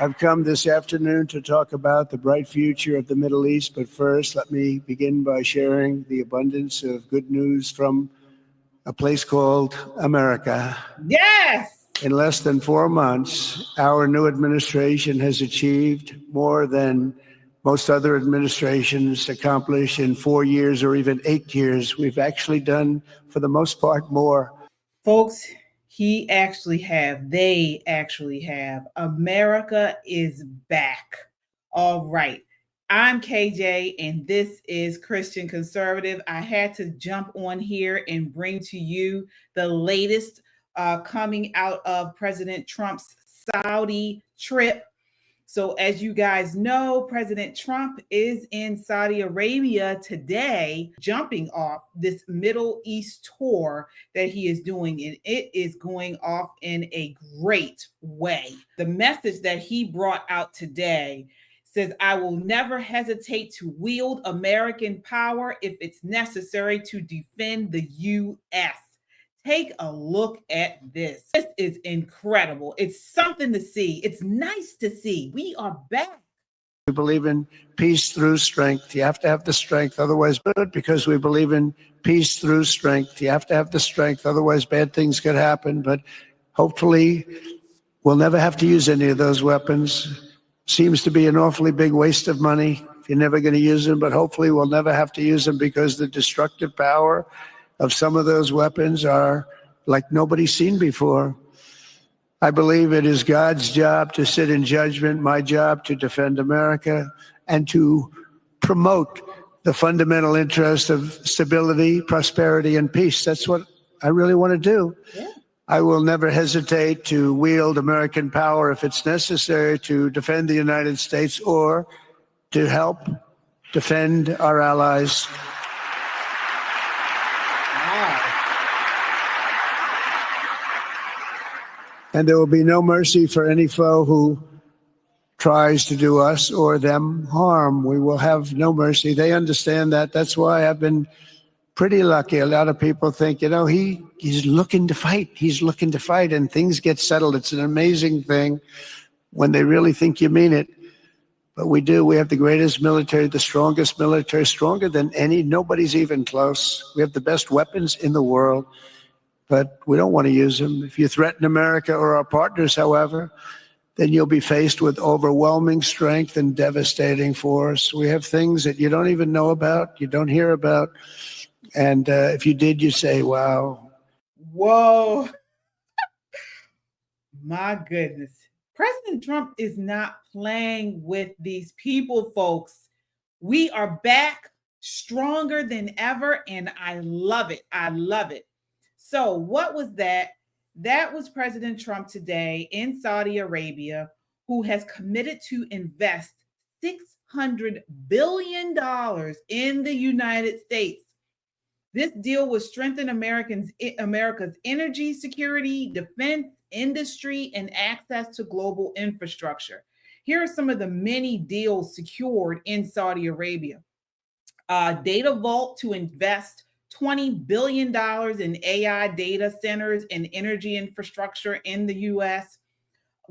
I've come this afternoon to talk about the bright future of the Middle East, but first, let me begin by sharing the abundance of good news from a place called America. Yes. In less than 4 months, our new administration has achieved more than most other administrations accomplish in 4 years or even 8 years. We've actually done, for the most part, more. Folks, they actually have. America is back. All right. I'm KJ, and this is Christian Conservative. I had to jump on here and bring to you the latest coming out of President Trump's Saudi trip. So, as you guys know, President Trump is in Saudi Arabia today, jumping off this Middle East tour that he is doing, and it is going off in a great way. The message that he brought out today says, I will never hesitate to wield American power if it's necessary to defend the U.S. Take a look at this. This is incredible. It's something to see. It's nice to see. We are back. We believe in peace through strength. You have to have the strength, otherwise good, because we believe in peace through strength. You have to have the strength, otherwise bad things could happen. But hopefully we'll never have to use any of those weapons. Seems to be an awfully big waste of money if you're never going to use them, but hopefully we'll never have to use them, because the destructive power of some of those weapons are like nobody's seen before. I believe it is God's job to sit in judgment, my job to defend America and to promote the fundamental interest of stability, prosperity, and peace. That's what I really want to do. Yeah. I will never hesitate to wield American power if it's necessary to defend the United States or to help defend our allies. And there will be no mercy for any foe who tries to do us or them harm. We will have no mercy. They understand that. That's why I've been pretty lucky. A lot of people think, he's looking to fight. He's looking to fight, and things get settled. It's an amazing thing when they really think you mean it. But we do. We have the greatest military, the strongest military, stronger than any. Nobody's even close. We have the best weapons in the world, but we don't want to use them. If you threaten America or our partners, however, then you'll be faced with overwhelming strength and devastating force. We have things that you don't even know about, you don't hear about. And if you did, you say, wow. Whoa. My goodness. President Trump is not playing with these people, folks. We are back stronger than ever, and I love it. I love it. So, what was that? That was President Trump today in Saudi Arabia, who has committed to invest $600 billion in the United States. This deal will strengthen America's energy security, defense industry, and access to global infrastructure. Here are some of the many deals secured in Saudi Arabia. Data Vault to invest $20 billion in AI data centers and energy infrastructure in the US.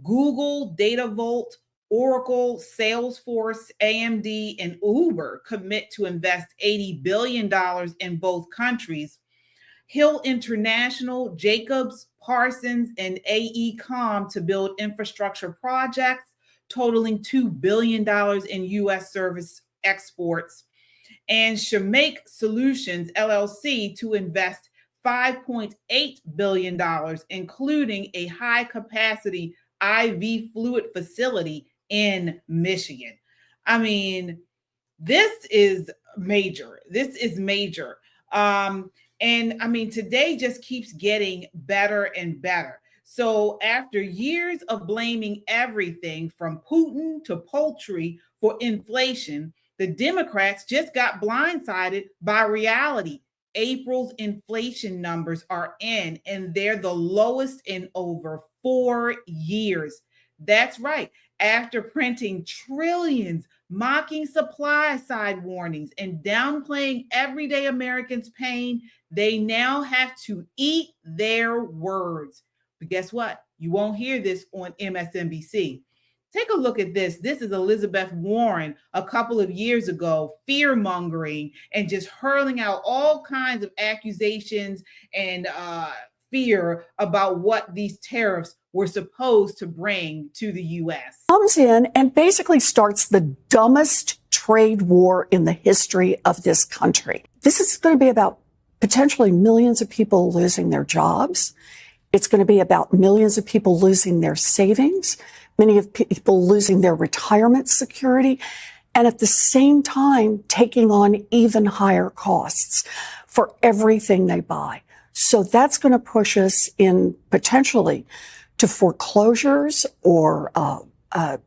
Google, Data Vault, Oracle, Salesforce, AMD, and Uber commit to invest $80 billion in both countries. Hill International, Jacobs, Parsons, and AECOM to build infrastructure projects totaling $2 billion in U.S. service exports. And Shemake Solutions, LLC, to invest $5.8 billion, including a high-capacity IV fluid facility in Michigan. I mean, this is major. This is major. And I mean, today just keeps getting better and better. So after years of blaming everything from Putin to poultry for inflation, the Democrats just got blindsided by reality. April's inflation numbers are in, and they're the lowest in over 4 years. That's right. After printing trillions, mocking supply side warnings, and downplaying everyday Americans' pain, they now have to eat their words. But guess what? You won't hear this on MSNBC. Take a look at this. This is Elizabeth Warren a couple of years ago, fear mongering and just hurling out all kinds of accusations and fear about what these tariffs were supposed to bring to the U.S. Comes in and basically starts the dumbest trade war in the history of this country. This is going to be about potentially millions of people losing their jobs. It's going to be about millions of people losing their savings, many of people losing their retirement security, and at the same time taking on even higher costs for everything they buy. So that's going to push us in potentially to foreclosures or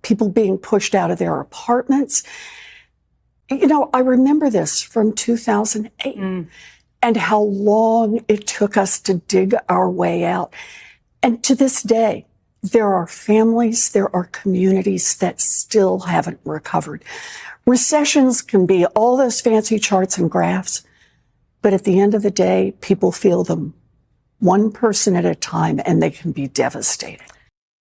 people being pushed out of their apartments. You know, I remember this from 2008 and how long it took us to dig our way out. And to this day, there are families, there are communities that still haven't recovered. Recessions can be all those fancy charts and graphs, but at the end of the day, people feel them one person at a time, and they can be devastating.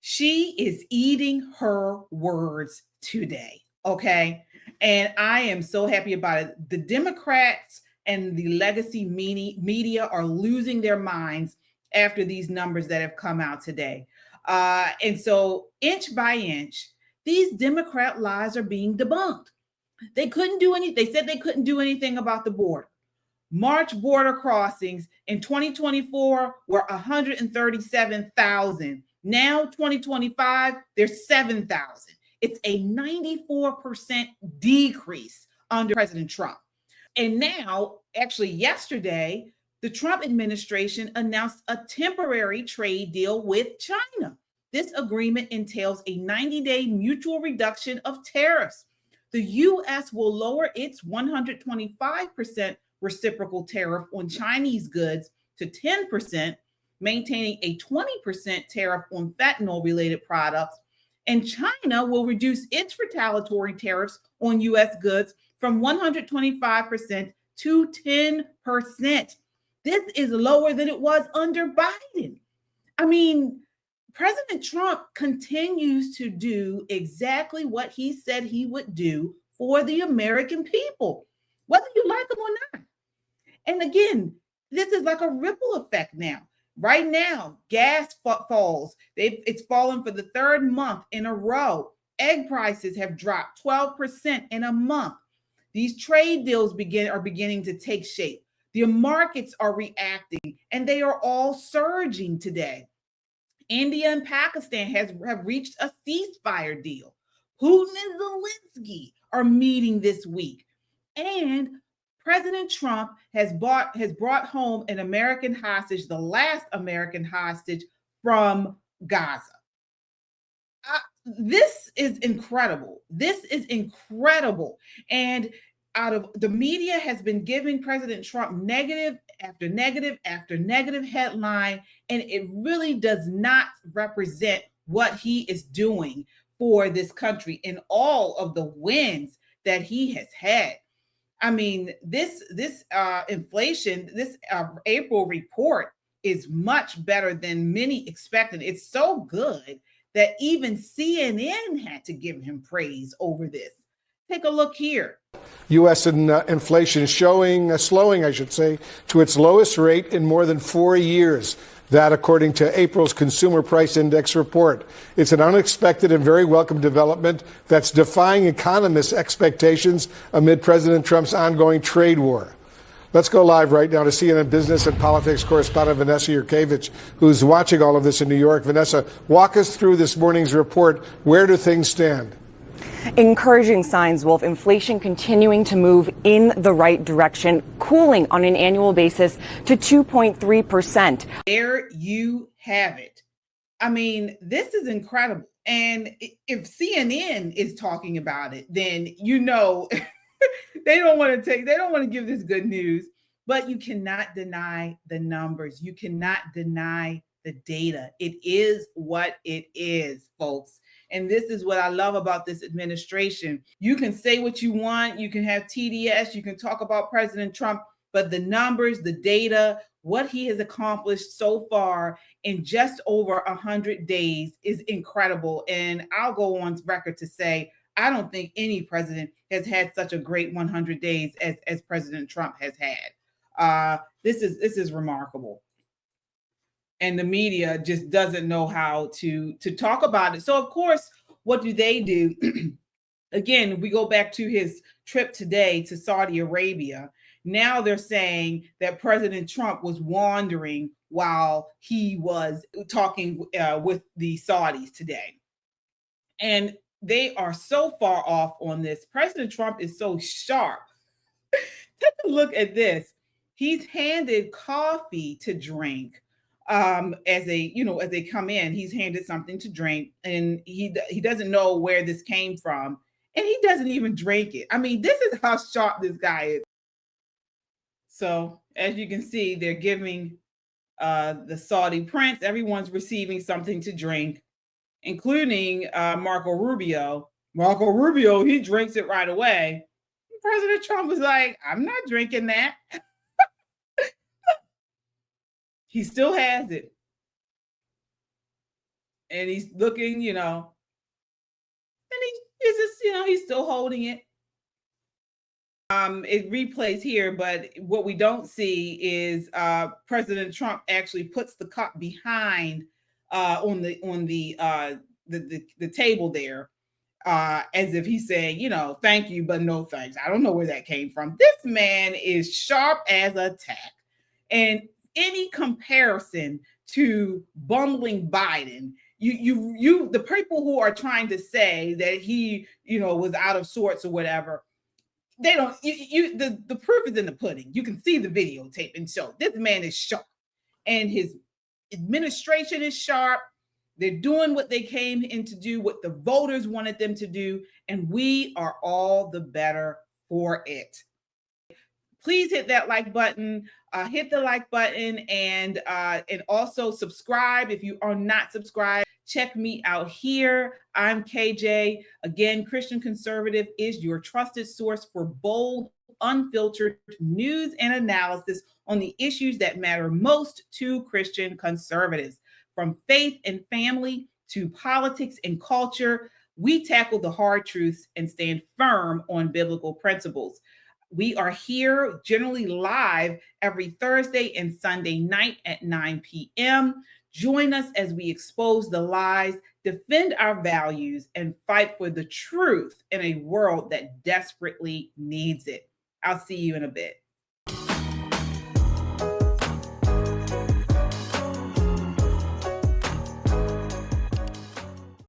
She is eating her words today, okay? And I am so happy about it. The Democrats and the legacy media are losing their minds after these numbers that have come out today. And so inch by inch, these Democrat lies are being debunked. They couldn't do anything. They said they couldn't do anything about the border. March border crossings in 2024 were 137,000. Now, 2025, there's 7,000. It's a 94% decrease under President Trump. And now, actually yesterday, the Trump administration announced a temporary trade deal with China. This agreement entails a 90-day mutual reduction of tariffs. The U.S. will lower its 125% reciprocal tariff on Chinese goods to 10%, maintaining a 20% tariff on fentanyl-related products. And China will reduce its retaliatory tariffs on U.S. goods from 125% to 10%. This is lower than it was under Biden. I mean, President Trump continues to do exactly what he said he would do for the American people, whether you like him or not. And again, this is like a ripple effect now. Right now, gas falls. It's fallen for the third month in a row. Egg prices have dropped 12% in a month. These trade deals are beginning to take shape. The markets are reacting, and they are all surging today. India and Pakistan have reached a ceasefire deal. Putin and Zelensky are meeting this week. And President Trump has brought home an American hostage, the last American hostage from Gaza. This is incredible. This is incredible. And out of the media has been giving President Trump negative after negative after negative headline, and it really does not represent what he is doing for this country and all of the wins that he has had. I mean, this inflation, this April report is much better than many expected. It's so good that even CNN had to give him praise over this. Take a look here. U.S. inflation slowing, I should say, to its lowest rate in more than 4 years. That, according to April's Consumer Price Index report. It's an unexpected and very welcome development that's defying economists' expectations amid President Trump's ongoing trade war. Let's go live right now to CNN business and politics correspondent Vanessa Yurkevich, who's watching all of this in New York. Vanessa, walk us through this morning's report. Where do things stand? Encouraging signs, Wolf. Inflation continuing to move in the right direction, cooling on an annual basis to 2.3%. There you have it. I mean, this is incredible. And if CNN is talking about it, then you know they don't want to give this good news. But you cannot deny the numbers. You cannot deny the data. It is what it is, folks. And this is what I love about this administration. You can say what you want. You can have TDS. You can talk about President Trump. But the numbers, the data what he has accomplished so far in just over 100 days is incredible. And I'll go on record to say, I don't think any president has had such a great 100 days as President Trump has had. This is remarkable. And the media just doesn't know how to talk about it. So, of course, what do they do? Again, we go back to his trip today to Saudi Arabia. Now they're saying that President Trump was wandering while he was talking with the Saudis today. And they are so far off on this. President Trump is so sharp. Take a look at this. He's handed coffee to drink as they come in. He's handed something to drink, and he doesn't know where this came from, and he doesn't even drink it. I mean, this is how sharp this guy is. So as you can see, they're giving the Saudi prince, everyone's receiving something to drink, including Marco Rubio. Marco Rubio, he drinks it right away. President Trump was like, I'm not drinking that. He still has it. And he's looking, and he's just, he's still holding it. It replays here, but what we don't see is President Trump actually puts the cup behind on the table there, as if he's saying, thank you, but no thanks. I don't know where that came from. This man is sharp as a tack, and any comparison to bumbling Biden, the people who are trying to say that he, was out of sorts or whatever. They don't, the proof is in the pudding. You can see the videotape and show this man is sharp, and his administration is sharp. They're doing what they came in to do, what the voters wanted them to do, and we are all the better for it. Please hit that like button, and also subscribe if you are not subscribed. Check me out here. I'm KJ. Again, Christian Conservative is your trusted source for bold, unfiltered news and analysis on the issues that matter most to Christian conservatives. From faith and family to politics and culture, we tackle the hard truths and stand firm on biblical principles. We are here generally live every Thursday and Sunday night at 9 p.m. Join us as we expose the lies, defend our values, and fight for the truth in a world that desperately needs it. I'll see you in a bit.